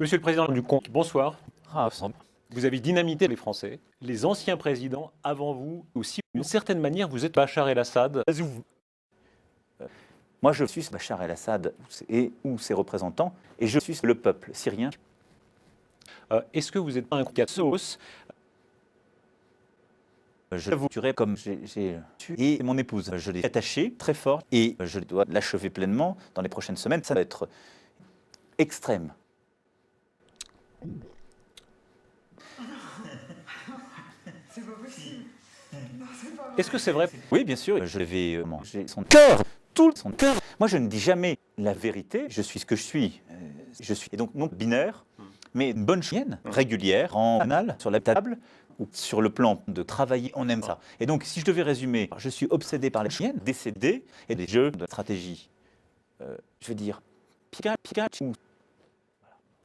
Monsieur le Président du Congrès, bonsoir. Ah, Vous avez dynamité les Français. Les anciens présidents avant vous aussi, d'une certaine manière, vous êtes Bachar el-Assad. moi, je suis Bachar el-Assad ou ses représentants, et je suis le peuple syrien. Est-ce que vous n'êtes pas un coup de sauce? Je vous tuerai comme j'ai tué et mon épouse. Je l'ai attachée très fort et je dois l'achever pleinement dans les prochaines semaines. Ça va être extrême. C'est pas possible. Non, c'est pas vrai. Est-ce que c'est vrai? Oui, bien sûr, je vais manger son cœur, tout son cœur. Moi, je ne dis jamais la vérité. Je suis ce que je suis. Je suis et donc non binaire, mais une bonne chienne régulière, en canal, sur la table ou sur le plan de travailler. On aime ça. Et donc, si je devais résumer, je suis obsédé par les chiennes décédées et des jeux de stratégie. Je veux dire, Pikachu,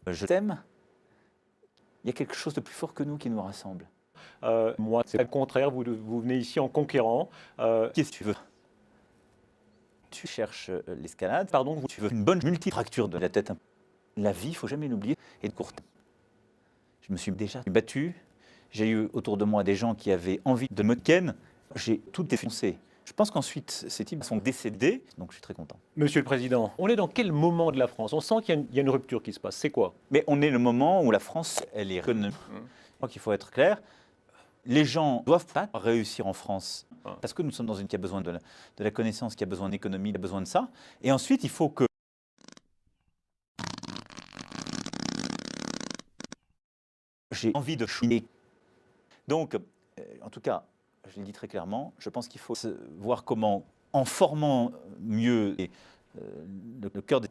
je t'aime. Il y a quelque chose de plus fort que nous qui nous rassemble. Moi, c'est le contraire. Vous venez ici en conquérant. Qu'est-ce que tu veux? Tu cherches l'escalade, pardon, tu veux une bonne multifracture de la tête. La vie, il ne faut jamais l'oublier, est courte. Je me suis déjà battu. J'ai eu autour de moi des gens qui avaient envie de me ken. J'ai tout défoncé. Je pense qu'ensuite, ces types sont décédés, donc je suis très content. Monsieur le Président, on est dans quel moment de la France? On sent qu'il y a une rupture qui se passe. C'est quoi? Mais on est le moment où la France, elle est reconnue. Je crois qu'il faut être clair. Les gens ne doivent pas réussir en France, parce que nous sommes dans une qui a besoin de la connaissance, qui a besoin d'économie, qui a besoin de ça. Et ensuite, il faut que j'ai envie de chouiner. Donc, en tout cas, je l'ai dit très clairement, je pense qu'il faut voir comment, en formant mieux le cœur de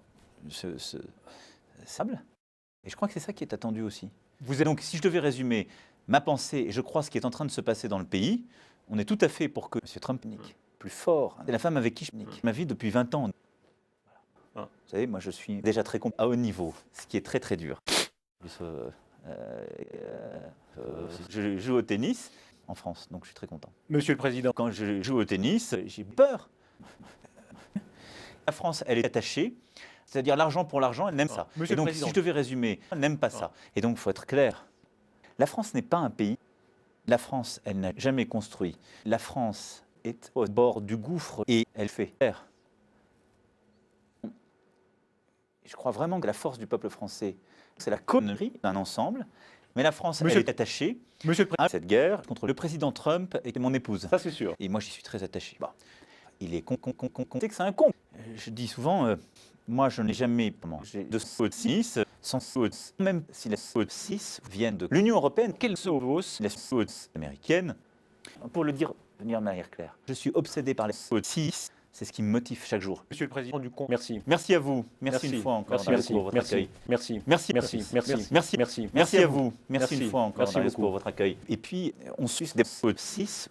ce sable, et je crois que c'est ça qui est attendu aussi. Donc, si je devais résumer ma pensée, et je crois ce qui est en train de se passer dans le pays, on est tout à fait pour que M. Trump nique plus fort. C'est la femme avec qui je nique ma vie depuis 20 ans. Voilà. Vous savez, moi je suis déjà très à haut niveau, ce qui est très très dur. Je joue au tennis en France, donc je suis très content. Monsieur le Président. Quand je joue au tennis, j'ai peur. La France, elle est attachée, c'est-à-dire l'argent pour l'argent, elle n'aime ça. Et donc, si je devais résumer, elle n'aime pas ça. Et donc, il faut être clair. La France n'est pas un pays. La France, elle n'a jamais construit. La France est au bord du gouffre et elle fait faire. Je crois vraiment que la force du peuple français, c'est la connerie d'un ensemble. Mais la France, elle est attachée à cette guerre contre le président Trump et mon épouse. Ça, c'est sûr. Et moi, j'y suis très attaché. Bon. Il est con. C'est que c'est un con. Je dis souvent, moi, je n'ai jamais mangé de saucisses sans sauce. Même si les saucisses viennent de l'Union européenne, quelles sauces les sauces américaines? Pour le dire de manière claire, je suis obsédé par les saucisses. C'est ce qui me motive chaque jour. Monsieur le Président du Congrès, merci. Merci à vous. Merci une fois encore pour votre accueil. Merci à vous. Merci une fois encore pour pour votre accueil. Et puis, on suce des saucisses.